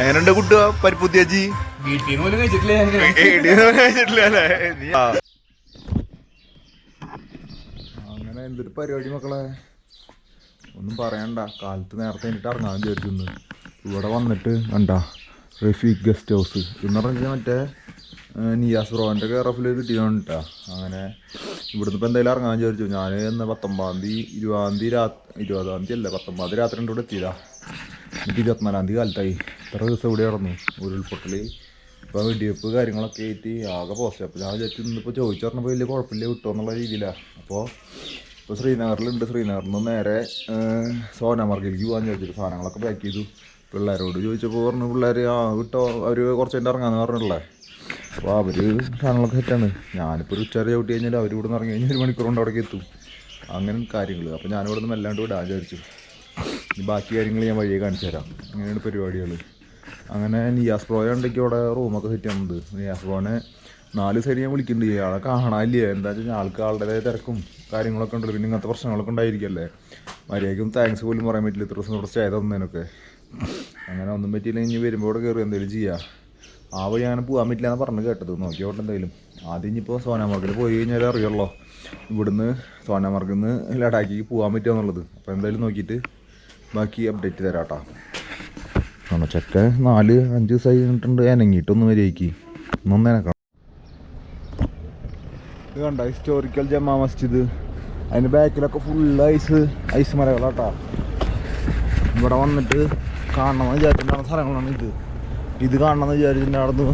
എങ്ങനെയുണ്ട് കുട്ടുക പരിപ്പുത്തിയച്ചി? വീട്ടിൽ നിന്ന് പോലും കഴിച്ചിട്ടില്ലേ? അങ്ങനെ എന്തൊരു പരിപാടി മക്കളെ, ഒന്നും പറയണ്ട. കാലത്ത് നേരത്തെ കഴിഞ്ഞിട്ട് ഇറങ്ങാൻ വിചാരിച്ചു. ഇവിടെ വന്നിട്ട് കണ്ടാ റഫീഖ് ഗസ്റ്റ് ഹൗസ് എന്ന് പറഞ്ഞാൽ മറ്റേ നിയാസ് ബ്രോൻ്റെ കെയർ ഓഫിൽ കിട്ടിയതാണ് കേട്ടോ. അങ്ങനെ ഇവിടുന്ന് ഇപ്പോൾ എന്തായാലും ഇറങ്ങാൻ വിചാരിച്ചു. ഞാൻ ഇന്ന് 19-ാം തീയതി 20-ാം തീയതി അല്ല 19-ാം തീയതി രാത്രി ഇവിടെ എത്തിയതാ. എനിക്ക് 24-ാം തീയതി കാലത്തായി. ഇത്ര ദിവസം ഇവിടെ നടന്നു ഉരുൾപൊട്ടൽ. ഇപ്പോൾ വെടിവെപ്പ് കാര്യങ്ങളൊക്കെ ആയിട്ട് ആകെ പോസ്റ്റ്. അപ്പോൾ ഞാൻ വിചാരിച്ചു ഇന്നിപ്പോൾ ചോദിച്ചു പറഞ്ഞപ്പോൾ വലിയ കുഴപ്പമില്ല കിട്ടുമോ എന്നുള്ള രീതിയിലാണ്. ഇപ്പോൾ ശ്രീനഗറിലുണ്ട്. ശ്രീനഗറിൽ നിന്ന് നേരെ സോനാമാർഗിലേക്ക് പോകാൻ ചോദിച്ചിട്ട് സാധനങ്ങളൊക്കെ പാക്ക് ചെയ്തു. പിള്ളേരോട് ചോദിച്ചപ്പോൾ പറഞ്ഞു പിള്ളേർ വിട്ടോ, അവർ കുറച്ച് കഴിഞ്ഞ് ഇറങ്ങാമെന്ന് പറഞ്ഞിട്ടുള്ളത്. അപ്പോൾ അവർ സാധനങ്ങളൊക്കെ സെറ്റാണ്. ഞാനിപ്പോൾ ഒരു ഉച്ചവരെ ചവിട്ടി കഴിഞ്ഞാൽ അവർ ഇവിടെ നിന്ന് ഇറങ്ങി കഴിഞ്ഞാൽ 1 മണിക്കൂർ കൊണ്ട് അവിടേക്ക് എത്തും. അങ്ങനെ കാര്യങ്ങൾ. അപ്പോൾ ഞാനിവിടെ നിന്ന് മെല്ലാണ്ട് വിടാൻ വിചാരിച്ചു. ബാക്കി കാര്യങ്ങൾ ഞാൻ വഴിയെ കാണിച്ചു തരാം. അങ്ങനെയാണ് പരിപാടികൾ. അങ്ങനെ നിയാസ് ബ്രോയെ ഉണ്ടെങ്കിൽ അവിടെ റൂമൊക്കെ സെറ്റ് ചെയ്യുന്നത്. നിയാസ് ബ്രോനെ 4 സൈഡ് ഞാൻ വിളിക്കുന്നുണ്ട്. ഇയാളെ കാണാനില്ലേ. എന്താ വെച്ചാൽ ആൾക്ക് ആളുടേതായ തിരക്കും കാര്യങ്ങളൊക്കെ ഉണ്ടല്ലോ. പിന്നെ ഇങ്ങനത്തെ പ്രശ്നങ്ങളൊക്കെ ഉണ്ടായിരിക്കല്ലേ. മര്യാദയ്ക്കും താങ്ക്സ് പോലും പറയാൻ പറ്റില്ല ഇത്ര ദിവസം ഇവിടെ സ്റ്റേ തന്നതിനൊക്കെ. അങ്ങനെ ഒന്നും പറ്റിയില്ലെങ്കിൽ ഇനി വരുമ്പോൾ ഇവിടെ കയറി എന്തെങ്കിലും ചെയ്യാം. ആ വഴി അങ്ങനെ പോകാൻ പറ്റില്ല എന്ന് പറഞ്ഞ് കേട്ടത്. നോക്കിയോട്ടെ എന്തായാലും. ആദ്യം ഇനിയിപ്പോൾ സോനാമാർഗിൽ പോയി കഴിഞ്ഞാൽ അറിയുള്ളൂ ഇവിടുന്ന് സോനാമാർഗിൽ നിന്ന് ലഡാക്കിലേക്ക് പോകാൻ പറ്റുക എന്നുള്ളത്. അപ്പോൾ എന്തായാലും നോക്കിയിട്ട് ബാക്കി അപ്ഡേറ്റ് തരാം കേട്ടോ. കാരണം ചെക്കൻ 4-5 ദിവസമായി കഴിഞ്ഞിട്ടുണ്ട് അനങ്ങിയിട്ടൊന്ന് വരേക്ക് ഒന്നേനക്കണം. ഇത് കണ്ട ഹിസ്റ്റോറിക്കൽ ജമാ മസ്ജിദ്. അതിൻ്റെ ബാക്കിലൊക്കെ ഫുള്ള് ഐസ് മലകളാട്ടോ. ഇവിടെ വന്നിട്ട് കാണണമെന്ന് വിചാരിച്ചിട്ടുണ്ടാകുന്ന സ്ഥലങ്ങളാണ് ഇത് കാണണമെന്ന് വിചാരിച്ചിട്ട് നടന്നു.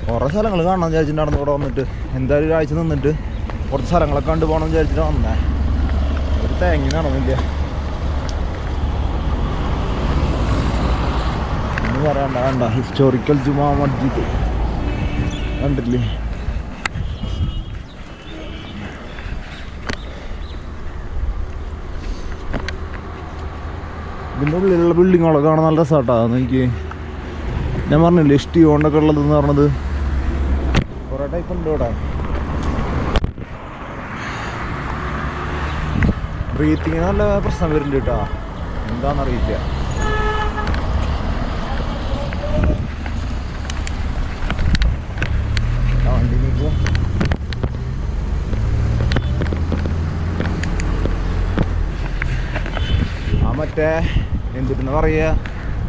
കുറേ സ്ഥലങ്ങൾ കാണണമെന്ന് വിചാരിച്ചിട്ട് നടന്നു. ഇവിടെ വന്നിട്ട് എന്തായാലും ഒരാഴ്ച നിന്നിട്ട് കുറച്ച് സ്ഥലങ്ങളൊക്കെ കണ്ടു പോകണമെന്ന് വിചാരിച്ചിട്ട് വന്നേ. ഒരു തേങ്ങി നടന്നില്ല എന്ന് പറയണ്ട. കണ്ട ഹിസ്റ്റോറിക്കൽ ജുമാ മസ്ജിദ് കണ്ടില്ലേ. ഇതിൻ്റെ ഉള്ളിലുള്ള ബിൽഡിങ്ങുകളൊക്കെ കാണാൻ നല്ല രസമാട്ടോ. എനിക്ക് ഞാൻ പറഞ്ഞില്ലേ ഇഷ്ടി കൊണ്ടൊക്കെ ഉള്ളതെന്ന് പറഞ്ഞത്. കുറേ ടൈപ്പ് ഉണ്ട് ഇവിടെ. ബ്രീത്തിങ്ങിന് നല്ല പ്രശ്നം വരുന്നുണ്ട് കേട്ടോ. എന്താണെന്നറിയില്ല. വണ്ടിക്ക് മറ്റേ എന്തിട്ടെന്ന് പറയുക,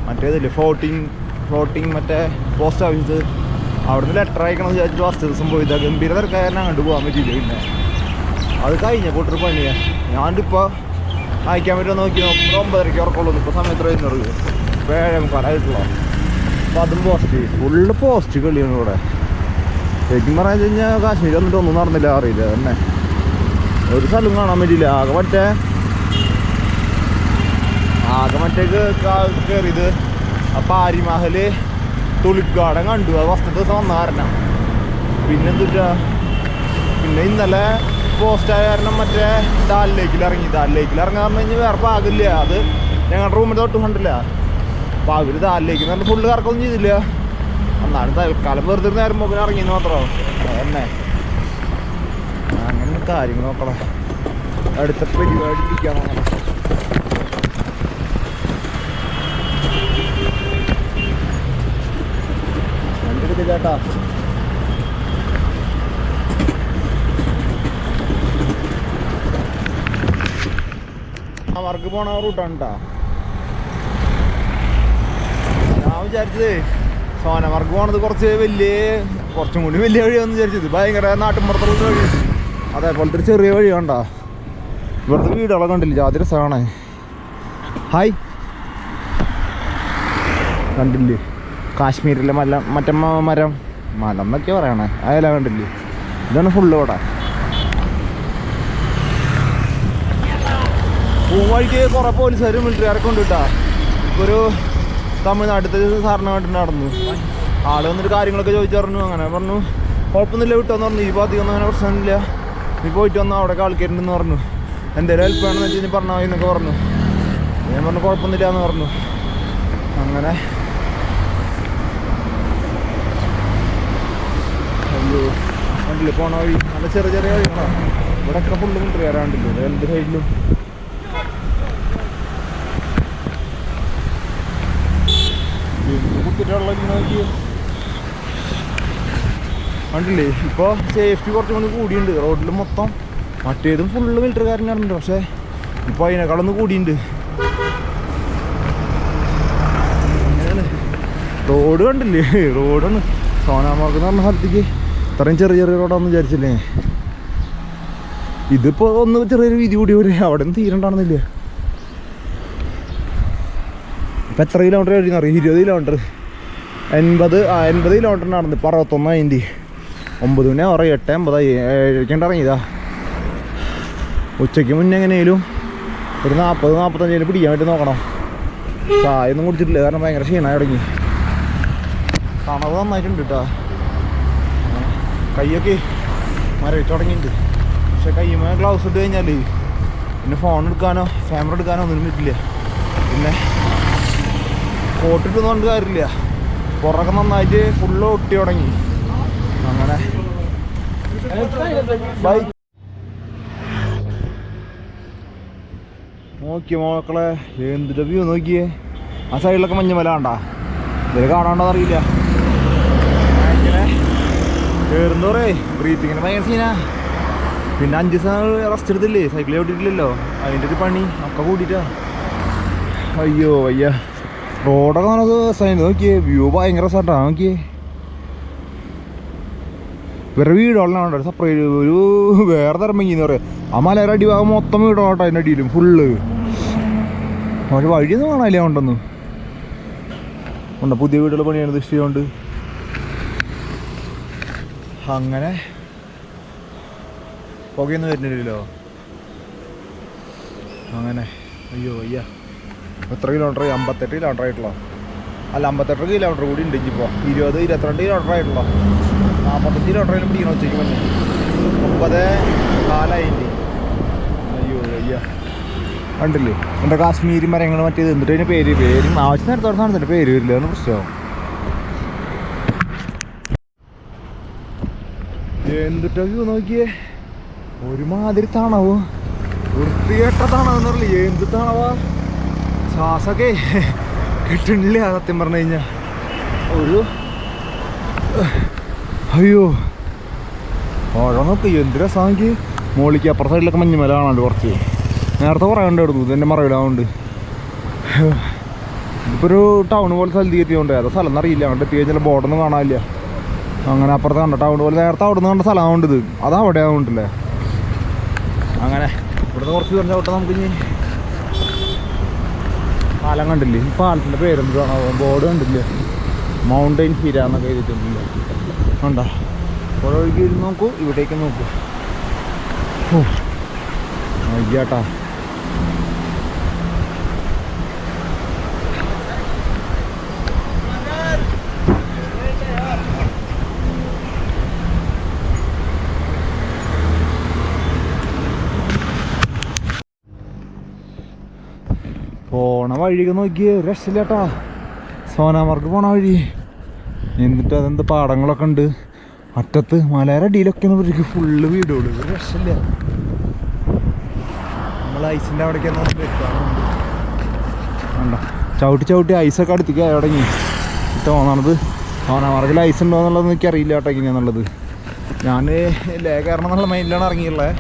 മറ്റേതില്ലേ ഫ്ലോട്ടിങ് മറ്റേ പോസ്റ്റ് ഓഫീസ്. അവിടുന്ന് ലെറ്റർ അയക്കണം വിചാരിച്ചിട്ട് ഫസ്റ്റ് ദിവസം പോയിതാ. ഗംഭീര തിരക്കാരനെ കണ്ടു പോകാൻ പറ്റിയില്ല. പിന്നെ അത് കഴിഞ്ഞപ്പോൾ ഒരു പണിയാണ്. ഞാനിപ്പോൾ അയക്കാൻ പറ്റുമോ നോക്കി 9:30 ഉറക്കമുള്ളൂ. ഇപ്പോൾ സമയത്ത് വരുന്നത് ഇപ്പോൾ 7:45 അപ്പോൾ അതും ഫുള്ള് പോസ്റ്റ് കളിയാണ് ഇവിടെ. ശരിക്കും പറഞ്ഞു കഴിഞ്ഞാൽ കാശ്മീർ വന്നിട്ട് ഒന്നും നടന്നില്ല. അറിയില്ല തന്നെ ഒരു സ്ഥലവും കാണാൻ പറ്റിയില്ല. ആകെ മറ്റേക്ക് കയറിയത് പാരിമഹൽ തുളിക് ഗാർഡൻ കണ്ടു. അത് ഫസ്റ്റ് ദിവസം വന്ന കാരണം. പിന്നെ ഇന്നലെ പോസ്റ്റായ കാരണം മറ്റേ ദാൽ ലേക്കിൽ ഇറങ്ങാൻ പറഞ്ഞു കഴിഞ്ഞാൽ വേറെ പാകില്ല. അത് ഞങ്ങളുടെ റൂമിൽ തൊട്ട് കണ്ടില്ല. അപ്പോൾ അവർ ദാൽ ലേക്ക് എന്ന് പറഞ്ഞാൽ ഫുള്ള് കറക്കൊന്നും ചെയ്തില്ല. എന്നാലും തൽക്കാലം വെറുതെ നേരം മുമ്പിൽ ഇറങ്ങിയെന്ന് മാത്രമോ അതന്നെ. അങ്ങനെ കാര്യങ്ങൾ നോക്കണം. അടുത്ത പരിപാടി ഇരിക്കണം. ചേട്ടാ അവർക്ക് പോണ റൂട്ടാണ് കേട്ടോ. ഞാൻ വിചാരിച്ചത് സോനമാർഗ് പോണത് കുറച്ചും കൂടി വലിയ വഴിയാണെന്ന് വിചാരിച്ചത്. ഭയങ്കര നാട്ടിൻപുറത്തുള്ള വഴി. അതേപോലത്തെ ഒരു ചെറിയ വഴി കണ്ട. ഇവിടുത്തെ വീടുകളൊക്കെ കണ്ടില്ല. ജാതി രസമാണ്. ഹായ് കണ്ടില്ലേ കാശ്മീരിലെ മറ്റേ മരം എന്നൊക്കെ പറയണേ. അതെല്ലാം കണ്ടില്ലേ. ഇതാണ് ഫുള്ള് ഇവിടെ. പൂവഴിക്ക് കുറേ പോലീസുകാരും മിലിറ്ററിക്കാരൊക്കെ ഉണ്ട് കേട്ടോ. ഒരു തമിഴ്നാട്ടിലത്തെ സാറിനെ കണ്ടിട്ട് നടന്നു. ആൾ വന്നിട്ട് കാര്യങ്ങളൊക്കെ ചോദിച്ചു പറഞ്ഞു. അങ്ങനെ പറഞ്ഞു കുഴപ്പമൊന്നുമില്ല വിട്ടോന്ന് പറഞ്ഞു. ഈ ഭാഗത്തേക്കൊന്നും അങ്ങനെ പ്രശ്നമില്ല, നീ പോയിട്ട് വന്നു അവിടെ ആൾക്കാരുണ്ടെന്ന് പറഞ്ഞു. എന്തെങ്കിലും ഹെൽപ്പ് വേണമെന്ന് വെച്ച് കഴിഞ്ഞാൽ പറഞ്ഞാൽ എന്നൊക്കെ പറഞ്ഞു. ഞാൻ പറഞ്ഞു കുഴപ്പമൊന്നുമില്ല എന്ന് പറഞ്ഞു. അങ്ങനെ കണ്ടില്ലേ പോണ വഴി നല്ല ചെറിയ വഴികളാണ്. ഇവിടെയൊക്കെ ഫുള്ള് മിലിറ്ററിക്കാരാണ്ടില്ലേ രണ്ട് സൈഡിലും. ബക്കറ്റ് വെള്ളം നോക്കി കണ്ടില്ലേ. ഇപ്പോൾ സേഫ്റ്റി കുറച്ചും കൂടി കൂടിയുണ്ട് റോഡിൽ മൊത്തം. മറ്റേതും ഫുള്ള് മിലിറ്ററിക്കാരനാണുണ്ട്, പക്ഷേ ഇപ്പോൾ അതിനേക്കാളൊന്ന് കൂടിയുണ്ട്. അങ്ങനെയാണ് റോഡ് കണ്ടില്ലേ. റോഡാണ് സോനാമാർഗ് എന്ന് പറഞ്ഞ സ്ഥലത്തേക്ക് ഇത്രയും ചെറിയ ചെറിയ റോഡാണെന്ന് വിചാരിച്ചില്ലേ. ഇതിപ്പോൾ ഒന്ന് ചെറിയൊരു വീതി കൂടി വരെ അവിടെ നിന്ന് തീരണ്ടാണെന്നില്ല. ഇപ്പം എത്ര കിലോമീറ്റർ കഴിഞ്ഞറിയാം? 20 കിലോമീറ്റർ. 80 കിലോമീറ്റർ നടന്നു. ഇപ്പോൾ 61 9 മണി പറയും 8:50 7:00 ഇറങ്ങിയതാ. ഉച്ചയ്ക്ക് മുന്നേ എങ്ങനെയും ഒരു 40-45 പിടിക്കാൻ വേണ്ടി നോക്കണം. ചായ ഒന്നും കുടിച്ചിട്ടില്ല, കാരണം ഭയങ്കര ക്ഷീണമായി തുടങ്ങി. തണവ് നന്നായിട്ടുണ്ട് കേട്ടോ. കൈയൊക്കെ മരവിച്ച് തുടങ്ങിയിട്ടുണ്ട്. പക്ഷെ കൈമേ ഗ്ലൗസ് ഇട്ട് കഴിഞ്ഞാൽ പിന്നെ ഫോൺ എടുക്കാനോ ക്യാമറ എടുക്കാനോ ഒന്നും പറ്റില്ല. പിന്നെ കോട്ടിട്ടൊന്നും കൊണ്ട് കാര്യമില്ല. പുറമൊക്കെ നന്നായിട്ട് ഫുള്ള് ഒട്ടി തുടങ്ങി. അങ്ങനെ നോക്കിയ മക്കളെ എന്തിൻ്റെ വ്യൂ നോക്കിയേ. ആ സൈഡിലൊക്കെ മഞ്ഞമല കണ്ടാ. ഇതിൽ കാണാണ്ടോ അറിയില്ല. ഇങ്ങനെ കയറുന്നോറേ ബ്രീത്തിങ്ങിന് ഭയങ്കര സീനാ. പിന്നെ 5 ദിവസം റെസ്റ്റ് എടുത്തില്ലേ, സൈക്കിൾ ഓട്ടിട്ടില്ലല്ലോ, അതിൻ്റെ ഒരു പണി ഒക്കെ കൂടിയിട്ടാ. അയ്യോ അയ്യ. റോഡൊക്കെ നമുക്ക് സൈഡ് നോക്കിയേ, വ്യൂ ഭയങ്കര രസമായിട്ടാ. നോക്കിയേ വേറെ വീടുകളാണ് സെപ്പറേറ്റ് ഒരു വേറെ തരം ഭംഗിന്ന് പറയാം. ആ മലയുടെ അടിഭാഗം മൊത്തം വീടുകളാട്ടോ. അതിൻ്റെ അടിയിലും ഫുള്ള്. പക്ഷെ വഴിയൊന്നും കാണാനില്ല. ഉണ്ടെന്ന് ഉണ്ടോ പുതിയ വീടുകൾ പണിയാണ് ദൃഷ്ടിയുണ്ട്. അങ്ങനെ പുകയൊന്നും വരുന്നില്ലല്ലോ. അങ്ങനെ അയ്യോ അയ്യ. എത്ര കിലോമീറ്റർ? 58 കിലോമീറ്റർ ആയിട്ടുള്ളൂ. അല്ല 58 കിലോമീറ്റർ കൂടി ഉണ്ട് ഇപ്പോൾ. 20-22 കിലോമീറ്റർ ആയിട്ടുള്ളൂ. 45 കിലോമീറ്ററിലും പിടിക്കണം ഉച്ചയ്ക്ക് മുന്നേ. 9:04 അയ്യോ അയ്യ. കണ്ടില്ലേ എൻ്റെ കാശ്മീരി മരങ്ങൾ മറ്റേത്. എന്നിട്ട് അതിന് പേരും ആവശ്യം നേരത്തോടെ സാധനത്തിൻ്റെ പേര് വരില്ല എന്ന് പ്രശ്നമാവും. എന്തിട്ടാ വ്യൂ നോക്കിയേ. ഒരുമാതിരി തണവ്, വൃത്തികെട്ട തണവെന്ന് പറയില്ലേ. എന്ത് തണവാ. ശ്വാസമൊക്കെ കിട്ടണില്ല സത്യം പറഞ്ഞു കഴിഞ്ഞാൽ. ഒരു അയ്യോ ഓരോ നോക്കി എന്ത് രസമാണെങ്കിൽ. മോളിക്ക് അപ്പുറ സൈഡിലൊക്കെ മഞ്ഞമല കാണാണ്ട് കുറച്ച് നേരത്തെ പറയാണ്ടായിരുന്നു. ഇതെൻ്റെ മറവിലാവുണ്ട്. ഇതിപ്പോൾ ഒരു ടൗൺ പോലെ സ്ഥലത്ത് എത്തിയോണ്ട് ഏതാ സ്ഥലം എന്നറിയില്ല. അങ്ങോട്ട് എത്തി കഴിഞ്ഞാൽ ബോർഡൊന്നും കാണാനില്ല. അങ്ങനെ അപ്പുറത്ത് കണ്ട ടൗൺ പോലെ നേരത്തെ അവിടെ നിന്ന് കണ്ട സ്ഥലമാവുണ്ട്. ഇത് അതവിടെ ആവുണ്ടല്ലേ. അങ്ങനെ ഇവിടുന്ന് കുറച്ച് ദൂരം ചവിട്ടാൻ നമുക്ക് ഇനി പാലം കണ്ടില്ലേ. ഈ പാലത്തിൻ്റെ പേരെന്താണോ ബോർഡ് കണ്ടില്ലേ. മൗണ്ടൈൻ ഹിര എന്നൊക്കെ എഴുതിയിട്ടുണ്ട്. കണ്ടോ പുഴ ഒഴുകി നോക്കൂ, ഇവിടേക്ക് നോക്കൂ. ഓ അയ്യാട്ടാ. പോണ വഴിയൊക്കെ നോക്കിയേ രക്ഷയില്ലാട്ടാ. സോനാമാർഗ് പോണ വഴി. എന്നിട്ട് അതെന്ത് പാടങ്ങളൊക്കെ ഉണ്ട്. അറ്റത്ത് മലയുടെ അടിയിലൊക്കെ ഇവർക്ക് ഫുള്ള് വീടുകൾ. ഒരു രക്ഷയില്ല. നമ്മൾ ഐസിൻ്റെ അവിടേക്ക് ചവിട്ടി ചവിട്ടി ഐസൊക്കെ അടുത്തേക്ക് തുടങ്ങി തോന്നണത്. സോനാമാർഗിൽ ഐസ് ഉണ്ടോ എന്നുള്ളത് എനിക്കറിയില്ല കേട്ടോ എങ്ങനെയാണെന്നുള്ളത്. ഞാൻ ലേ കയറണം എന്നുള്ള മൈൻഡിലാണ് ഇറങ്ങിയുള്ളത്.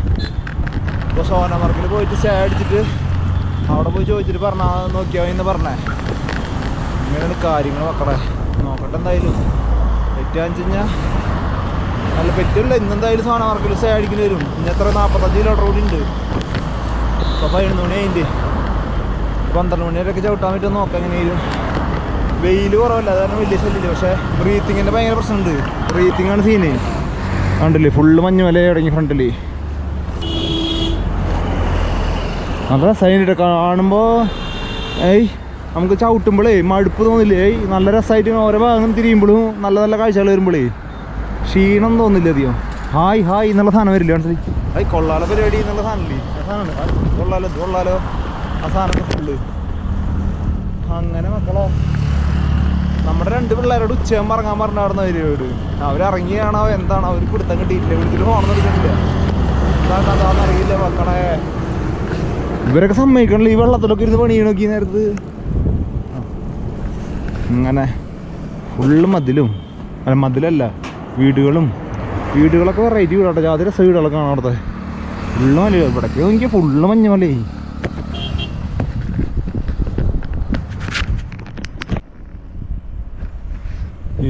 ഇപ്പോൾ സോനാമാർഗിൽ പോയിട്ട് സ്റ്റേ അടിച്ചിട്ട് അവിടെ പോയി ചോദിച്ചിട്ട് നോക്കിയാൽ എന്ന് പറഞ്ഞേ. ഇങ്ങനെയാണ് കാര്യങ്ങൾ മക്കളെ. നോക്കട്ടെ എന്തായാലും. പെറ്റാന്ന് കഴിഞ്ഞാൽ നല്ല പെറ്റില്ല. ഇന്നെന്തായാലും സോനാമാർഗിൽ സ്റ്റേ അടിക്കേണ്ടി വരും. ഇനി എത്ര 45 കിലോമീറ്റർ കൂടി ഉണ്ട്. ഇപ്പോൾ 11 മണി അതിൻ്റെ 12 മണി വരെയൊക്കെ ചവിട്ടാൻ പറ്റും. നോക്കാം എങ്ങനെയും. വെയിൽ കുറവല്ല, അത് കാരണം വലിയ ശല്യമില്ല. പക്ഷേ ബ്രീത്തിങ്ങിൻ്റെ ഭയങ്കര പ്രശ്നമുണ്ട്. ബ്രീത്തിങ്ങാണ് സീന്. കണ്ടില്ലേ ഫുള്ള് മഞ്ഞമല തുടങ്ങി ഫ്രണ്ടിൽ. നല്ല സൈനിട്ട് കാണുമ്പോൾ നമുക്ക് ചവിട്ടുമ്പോഴേ മടുപ്പ് തോന്നില്ലേ. നല്ല രസമായിട്ട് ഓരോ ഭാഗം തിരിയുമ്പോഴും നല്ല നല്ല കാഴ്ചകൾ വരുമ്പോഴേ ക്ഷീണം തോന്നില്ല അധികം. ഹായ് ഹായ് എന്നുള്ള സാധനം വരില്ല. മനസ്സിലായി കൊള്ളാലോ പരിപാടി എന്നുള്ള സാധനമില്ലേ. ആ സാധനമാണ് കൊള്ളാലോ ആ സാധനമൊക്കെ ഫുള്ള്. അങ്ങനെ മക്കളെ നമ്മുടെ 2 പിള്ളേരോട് ഉച്ചയാകുമ്പോൾ ഇറങ്ങാൻ പറഞ്ഞായിരുന്നു അവരോട്. അവരിറങ്ങിയാണോ എന്താണോ അവർ പിടുത്തം കിട്ടിയിട്ടില്ല. വിളിച്ചിട്ട് ഫോണൊന്നും എടുക്കുന്നില്ല. എന്താണെന്ന് അറിയില്ല മക്കളെ. ഇവരൊക്കെ സമ്മതിക്കണല്ലോ ഈ വെള്ളത്തിലൊക്കെ ഇരുന്ന് പണി നോക്കി നേരത്ത്. അങ്ങനെ ഫുള്ള് മതിലും, അല്ല മതിലല്ല വീടുകളൊക്കെ വെറൈറ്റി വീടാട്ടോ. ജാതി രസ വീടുകളൊക്കെ കാണാം അവിടുത്തെ. ഫുള്ള് മല, ഇവിടേക്ക് എനിക്ക് ഫുള്ള് മഞ്ഞ മലേ.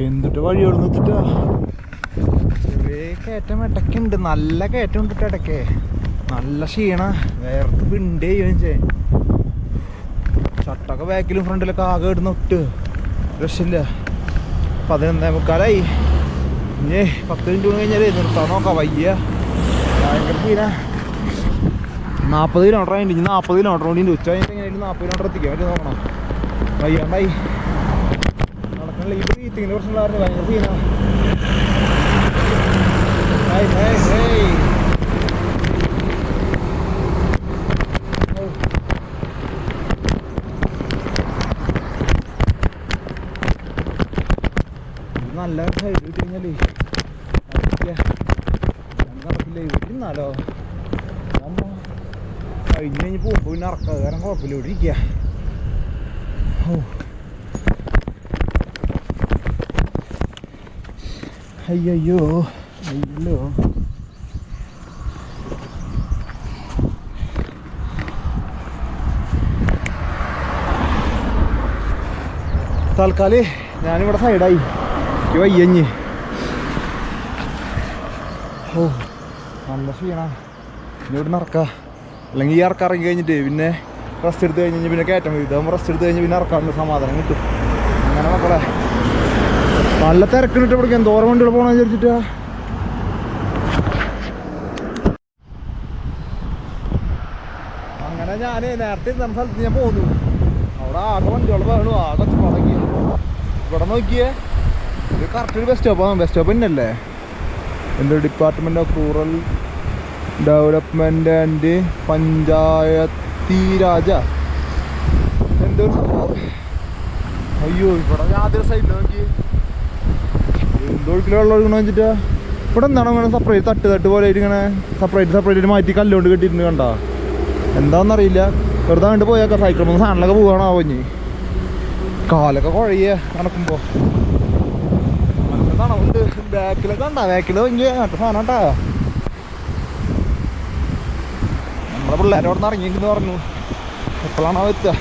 എന്തിട്ട് വഴികൾ നിർത്തിട്ടാ. ചെറിയ കയറ്റം ഇടയ്ക്കുണ്ട്, നല്ല കയറ്റം ഉണ്ട് ഇടയ്ക്ക്. നല്ല ക്ഷീണ, വേർത്ത് പിണ്ടേ ചോദിച്ചേ. ഷട്ടൊക്കെ ബാക്കിലും ഫ്രണ്ടിലൊക്കെ ആകെ ഇടുന്ന ഒട്ട് രക്ഷയില്ല. 11:45 ഇനി 10 മിനിറ്റ് കഴിഞ്ഞാൽ നിർത്താൻ നോക്കാം. വയ്യ, ഭയങ്കര ക്ഷീണ. 40 കിലോമീറ്റർ ആയിട്ട് ഇനി 40 കിലോമീറ്റർ കൂടി ഉച്ച കഴിഞ്ഞിട്ട് എങ്ങനെയായാലും 40 കിലോമീറ്റർ എത്തിക്കാൻ പറ്റും നോക്കണം. വയ്യാണ്ടായി നടക്കണില്ല. ഈ ബ്രീത്തിങ്ങിൻ്റെ പ്രശ്നമുള്ള കാരണം ഭയങ്കര ക്ഷീണ. നല്ല സൈഡ് കിട്ടി കഴിഞ്ഞാലേ നടക്കില്ല. ഇവിടെ ഇരുന്നാലോ കഴിഞ്ഞ് പോകുമ്പോൾ പിന്നെ ഇറക്കാതെ കാരണം കുഴപ്പമില്ല. ഇവിടെ ഇരിക്കുക. അയ്യോ അയ്യോ. തൽക്കാലം ഞാനിവിടെ സൈഡായി. എനിക്ക് വയ്യഞ്ഞ്. നല്ല ക്ഷീണ. ഇനി ഇവിടെ ഇറക്കാം. അല്ലെങ്കിൽ ഈ ഇറക്കം ഇറങ്ങി കഴിഞ്ഞിട്ട് പിന്നെ റെസ്റ്റ് എടുത്ത് കഴിഞ്ഞ് പിന്നെ കയറ്റം വരും. ഇതാകുമ്പോൾ റെസ്റ്റ് എടുത്ത് കഴിഞ്ഞ് പിന്നെ ഇറക്കാനുള്ള സമാധാനം കിട്ടും. അങ്ങനെ മക്കളെ നല്ല തിരക്കിനിട്ട് പിടിക്കാൻ എന്തോരം വണ്ടികൾ പോകണമെന്ന് വിചാരിച്ചിട്ടാ. അങ്ങനെ ഞാൻ നേരത്തെ ഇരുന്ന സ്ഥലത്ത് ഞാൻ പോന്നു. അവിടെ ആകെ വണ്ടികൾ വേണു, ആകെ തുടങ്ങി. ഇവിടെ നോക്കിയേ, ഇത് കറക്റ്റ് ഒരു ബസ് സ്റ്റോപ്പാണ്. ബസ് സ്റ്റോപ്പ് തന്നെയല്ലേ? എൻ്റെ department of rural development and Panchayati Raj എന്തൊരു സംഭവം. അയ്യോ, ഇവിടെ ആദ്യ സൈഡിൽ നോക്കി എന്തോ കിലോ വെള്ളം ഒഴുകണമെന്ന് വെച്ചിട്ടാ. ഇവിടെ എന്താണ് അങ്ങനെ സെപ്പറേറ്റ് തട്ട് പോലെ ഇങ്ങനെ സെപ്പറേറ്റ് മാറ്റി കല്ലുകൊണ്ട് കെട്ടിയിട്ടുണ്ട്. കണ്ട എന്താണെന്നറിയില്ല. വെറുതെ കണ്ട് പോയേക്കാം. സൈക്കിൾ പോകുന്ന സാധനങ്ങളൊക്കെ പോവുകയാണാവോ. ഇനി കാലൊക്കെ കുഴയ നടക്കുമ്പോൾ തണവുണ്ട്. ബാക്കിലൊക്കെ ഉണ്ടാ, ബാക്കിൽ വലിയ കേട്ട സാധനം കേട്ടാ. നമ്മുടെ പിള്ളേരോട് നിന്ന് ഇറങ്ങിയെന്ന് പറഞ്ഞു. എപ്പോഴാണോ എത്തുക?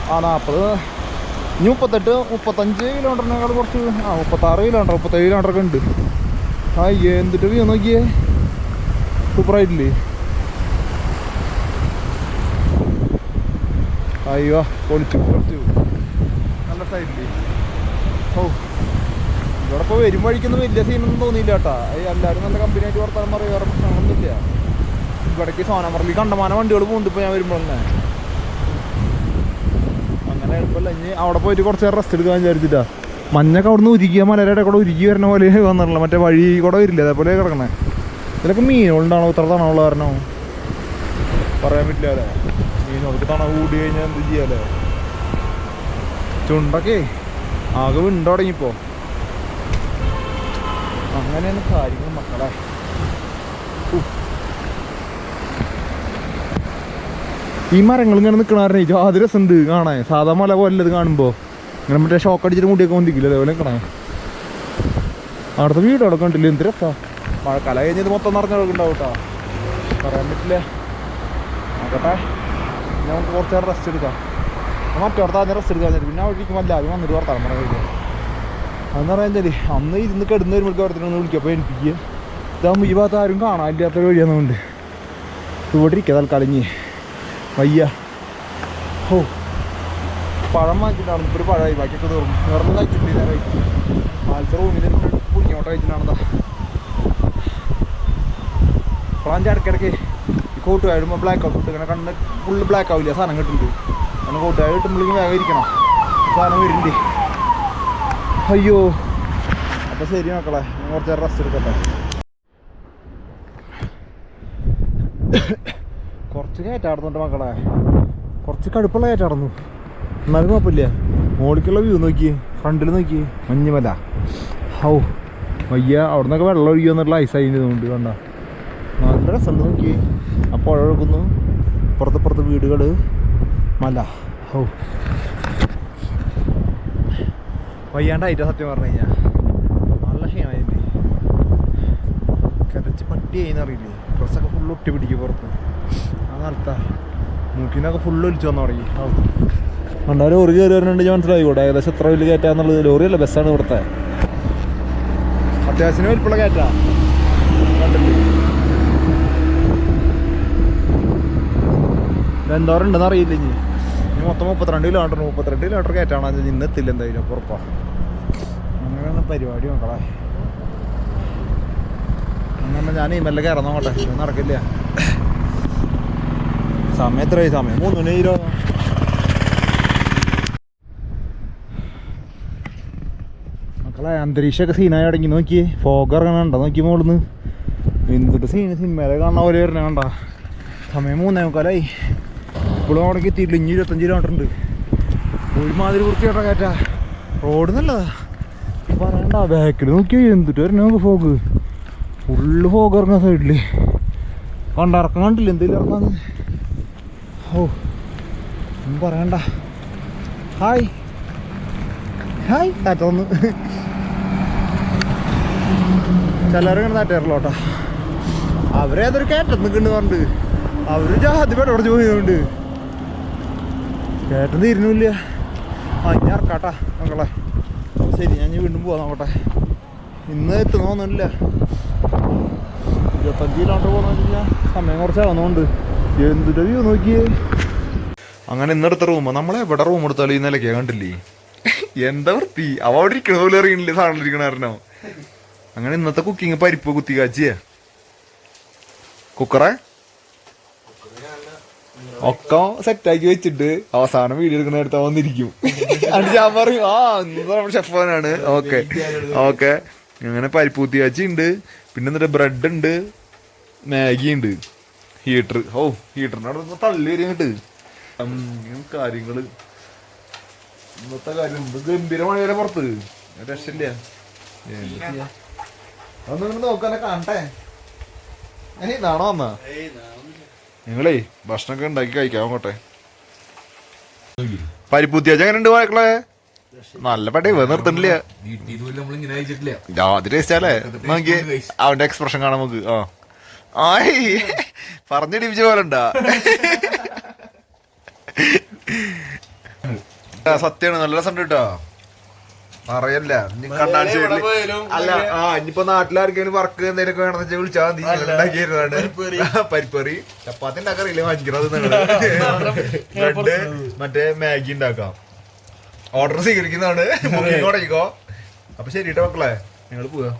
40 ഇനി 35 കിലോമീറ്ററിനേക്കാൾ കുറച്ച് 36 കിലോമീറ്റർ 37 കിലോമീറ്ററൊക്കെ ഉണ്ട്. എന്തിട്ട് വ്യൂ നോക്കിയേ, സൂപ്പറായിട്ടില്ലേ? അയ്യോ പൊളിച്ചു നല്ല സൈഡില്ലേ. ഇവിടെ ഇപ്പോൾ വരും വഴിക്കൊന്നും വലിയ സീനൊന്നും തോന്നിയില്ല കേട്ടാ. എല്ലാവരും നല്ല കമ്പനിയായിട്ട് വർത്താനം പറയും. വേറെ പ്രശ്നങ്ങളൊന്നുമില്ല. ഇവിടേക്ക് സോനാമറിൽ കണ്ടമാനം വണ്ടികൾ പോകുന്നുണ്ട് ഇപ്പോൾ ഞാൻ വരുമ്പോൾ തന്നെ. അങ്ങനെ എളുപ്പമല്ല. ഇനി അവിടെ പോയിട്ട് കുറച്ച് നേരം റെസ്റ്റ് എടുക്കാൻ വിചാരിച്ചിട്ടാ. മഞ്ഞൊക്കെ അവിടെ നിന്ന് ഉരുകിയ മലയുടെ കൂടെ ഉരുകി വരുന്ന പോലെ വന്നിട്ടില്ല. മറ്റേ വഴി കൂടെ വരില്ല, അതേപോലെ കിടക്കണേ. ഇതിലൊക്കെ മീനുകളുണ്ടാണോ? ഇത്ര തണവുള്ള കാരണം പറയാൻ പറ്റില്ല അല്ലേ. മീനുകൾക്ക് തണവ് കൂടി കഴിഞ്ഞാൽ എന്ത് ചെയ്യാല്ലേ? ചുണ്ടൊക്കെ ആകെ വിണ്ടു തുടങ്ങിപ്പോൾ. അങ്ങനെയാണ് കാര്യങ്ങൾ മക്കളെ. ഈ മരങ്ങൾ ഇങ്ങനെ നിൽക്കണേ അത് രസമുണ്ട് കാണാൻ. സാധാ മല പോലെ ഇത് കാണുമ്പോൾ ഇങ്ങനെ മറ്റേ ഷോക്ക് അടിച്ചിട്ട് മുടിയൊക്കെ വന്നിക്കില്ല, അതേപോലെ നിൽക്കണേ. അവിടുത്തെ വീടുകളൊക്കെ ഉണ്ടല്ലോ, എന്ത് രസമാണ്. മഴക്കാലം കഴിഞ്ഞത് മൊത്തം നിറഞ്ഞൊഴുകുണ്ടാവും കേട്ടോ. പറയാൻ പറ്റില്ല. നോക്കട്ടെ, പിന്നെ നമുക്ക് കുറച്ച് നേരം റെസ്റ്റ് എടുക്കാം. മറ്റോടത്ത് ആദ്യം റെസ്റ്റ് എടുക്കാൻ തരും. പിന്നെ അവിടെ ഇരിക്കുമ്പോൾ എല്ലാവരും വന്നിട്ട് വർത്താനം പറയാൻ കഴിയും. അതെന്ന് പറയാൻ അന്ന് ഇരുന്ന് കിടന്ന് വരുമ്പോഴേക്കും ഓരോരുത്തരൊന്ന് വിളിക്കുക. അപ്പോൾ എനിക്ക് ഇതാകുമ്പോൾ ഈ ഭാഗത്ത് ആരും കാണാനില്ലാത്തൊരു വഴിയാണെന്നുണ്ട് ഇവിടെ ഇരിക്കുക തൽക്കാലം. ഇനി വയ്യ. പഴം വാങ്ങിച്ചിട്ടാണ് ഇപ്പോൾ ഒരു പഴമായി. ബാക്കിയൊക്കെ തീർന്നു. വേറെ കഴിച്ചിട്ടില്ല. ഞാൻ കഴിച്ചു ആദ്യത്തെ റൂമിൽ പുളിങ്ങോട്ട് കഴിച്ചിട്ടാണെന്താ. അപ്പോഴാണ് ഇടയ്ക്കിടയ്ക്ക് ഈ കോട്ടുകാർ ഇടുമ്പോൾ ബ്ലാക്ക് ഔട്ട് ഇട്ട് ഇങ്ങനെ കണ്ണ് ഫുള്ള് ബ്ലാക്ക് ആവില്ല. സാധനം കിട്ടുന്നുണ്ട്. അങ്ങനെ കോട്ടുകാർ കിട്ടുമ്പോഴേക്കും വേഗം ഇരിക്കണം. സാധനം വരുന്നുണ്ട്. അയ്യോ, അപ്പം ശരി മക്കളെ, ഞാൻ കുറച്ച് നേരം റെസ്റ്റ് എടുക്കട്ടെ. കുറച്ച് കയറ്റാടുന്നുണ്ട് മക്കളെ. കുറച്ച് കടുപ്പുള്ള കയറ്റാടുന്നു. എന്നാലും കുഴപ്പമില്ല. മോളിക്കുള്ള വ്യൂ നോക്കി, ഫ്രണ്ടിൽ നോക്കി മഞ്ഞുമല. വയ്യ. അവിടെ നിന്നൊക്കെ വെള്ളം ഒഴുകി വന്നിട്ടുള്ള ഐസായി ഇതുകൊണ്ട് കണ്ട നല്ല രസമുണ്ട്. നോക്കി ആ പുഴ ഒഴുകുന്നു. പുറത്ത് വീടുകൾ, മല. വയ്യാണ്ടായിട്ടാ സത്യം പറഞ്ഞു കഴിഞ്ഞാൽ. നല്ല ക്ഷീണമായിട്ട് കിതച്ച് പട്ടി ചെയ്യുന്നറിയില്ലേ. ഡ്രസ്സൊക്കെ ഫുള്ള് ഒട്ടി പിടിക്കും പുറത്ത്. ആ നടത്താ മൂക്കിനൊക്കെ ഫുള്ള് ഒലിച്ചു വന്നു തുടങ്ങി. കണ്ടാൽ ലോറി കയറി വരുന്നുണ്ട്. ഞാൻ മനസ്സിലായി കൂടെ ഏകദേശം എത്ര വലിയ കയറ്റാന്നുള്ളത്. ലോറിയല്ല, ബസ്സാണ് ഇവിടുത്തെ. അത്യാവശ്യം വലിപ്പുള്ള കയറ്റാ. കണ്ടില്ലേ എന്തോരം ഉണ്ടെന്ന് അറിയില്ല. ഇനി മൊത്തം 32 കിലോമീറ്റർ കയറ്റാണ്. അത് ഇന്ന് എത്തില്ല എന്തായാലും ഉറപ്പാ. അങ്ങനെയാണ് പരിപാടി മക്കളെ. അങ്ങനെ ഞാൻ ഈ മെല്ലെ കയറാൻ നോക്കട്ടെ. ഇത് നടക്കില്ല. സമയം എത്രയായി? സമയം 3:20. മക്കളെ അന്തരീക്ഷമൊക്കെ സീനായി അടങ്ങി. നോക്കിയേ ഫോഗ് ഇറങ്ങണുണ്ടോ? നോക്കി മോളിന്ന് എന്തിട്ട് സിനിമയിലെ കാണുന്ന പോലെ വരണ കണ്ട. സമയം 3:45. ഇപ്പോഴും അവിടേക്ക് എത്തിയിട്ടില്ല. ഇനി 25 കിലോമീറ്റർ ഉണ്ട്. ഒരുമാതിരി വൃത്തിയായിട്ടാ കയറ്റാ. റോഡ് നല്ലതാ പറയണ്ട. ബാക്കിൽ നോക്കിയോ എന്തിട്ട് വരണ ഫോഗ്. ഫുള്ള് ഫോഗ് ഇറങ്ങാൻ സൈഡില്. കണ്ടിറക്കം കണ്ടില്ല എന്തെങ്കിലും ഇറക്കാന്ന്. ഓ ഒന്നും പറയണ്ട. ഹായ് ഹായ് താറ്റ വന്ന്. ചിലരിങ്ങനെ താറ്റാറുള്ളൂ കേട്ടോ. അവരേതൊരു കയറ്റം നിൽക്കുന്നുണ്ട് പറഞ്ഞിട്ട് അവര് ജാതി പേട്ട ഉടച്ച് പോയതുകൊണ്ട് കയറ്റം തീരുന്നില്ല. ഞാൻ ഇറക്കാട്ടാ മക്കളെ. ശരി ഞാൻ വീണ്ടും പോവാൻ നോക്കട്ടെ. ഇന്ന് എത്തുന്നൊന്നുമില്ല. 25 കിലോമീറ്റർ പോകുന്ന വെച്ചാൽ സമയം കുറച്ചാകുന്നതുകൊണ്ട് എന്തിൻ്റെ വ്യൂ നോക്കിയേ. അങ്ങനെ ഇന്നെടുത്ത റൂം നമ്മളെവിടെ റൂം എടുത്താലും ഈ നിലയ്ക്കാ കണ്ടില്ലേ. എന്താ വൃത്തി. അവ അവിടെ ഇരിക്കണ പോലെ അറിയണില്ലേ സാധനം ഇരിക്കണ കാരണം. അങ്ങനെ ഇന്നത്തെ കുക്കിങ് പരിപ്പ് കുത്തി കാച്ചിയ കുക്കറെ ഒക്കെ സെറ്റാക്കി വെച്ചിട്ട് അവസാനം വീഡിയോ എടുക്കുന്ന നേരത്തെ വന്നിരിക്കും. അത് ഞാൻ പറയും ഇന്ന് ഷെഫാനാണ്. Okay okay. അങ്ങനെ പരിപ്പ് കുത്തി കാച്ചി ഉണ്ട്. പിന്നെ എന്നിട്ട് ബ്രെഡ് ഉണ്ട്, മാഗി ഉണ്ട്, ഹീറ്റർ. ഹീറ്ററിനോട് തള്ളി വരികട്ട് കാര്യങ്ങള്. ഇന്നത്തെ കാര്യം ഗംഭീരമായ പുറത്ത് രക്ഷയില്ല. അതൊന്നും നോക്കാനെ കാണട്ടെ. നാണോ വന്നാ നിങ്ങളേ ഭക്ഷണമൊക്കെ ഉണ്ടാക്കി കഴിക്കാൻ നോക്കട്ടെ. പരിപ്പൂത്തിയാച്ച അങ്ങനെ ഉണ്ട് മക്കളെ. നല്ല പടേ നിർത്തണില്ല. അത് ടേസ്റ്റാലേ. നോക്കി അവന്റെ എക്സ്പ്രഷൻ കാണാൻ നമുക്ക്. ആയി പറഞ്ഞിടിപ്പിച്ച പോലെ ഉണ്ടാ. സത്യാണ് നല്ല രസം കേട്ടോ. അറിയല്ല കണ്ണാടി അല്ല. ഇനിയിപ്പോ നാട്ടിലാർക്കെങ്കിലും വർക്ക് എന്തെങ്കിലും വേണമെന്ന് വെച്ചാൽ വിളിച്ചാൽ മതി. ഉണ്ടാക്കിയിരുന്നാണ് പരിപ്പറി. ചപ്പാത്തി ഉണ്ടാക്കാറില്ല, വാങ്ങിക്കണത്. ബ്രെഡ് മറ്റേ മാഗി ഉണ്ടാക്കാം. ഓർഡർ സ്വീകരിക്കുന്നതാണ്. തുടങ്ങിക്കോ. അപ്പൊ ശരി കേട്ടോ മക്കളെ, ഞങ്ങൾ പോവാ.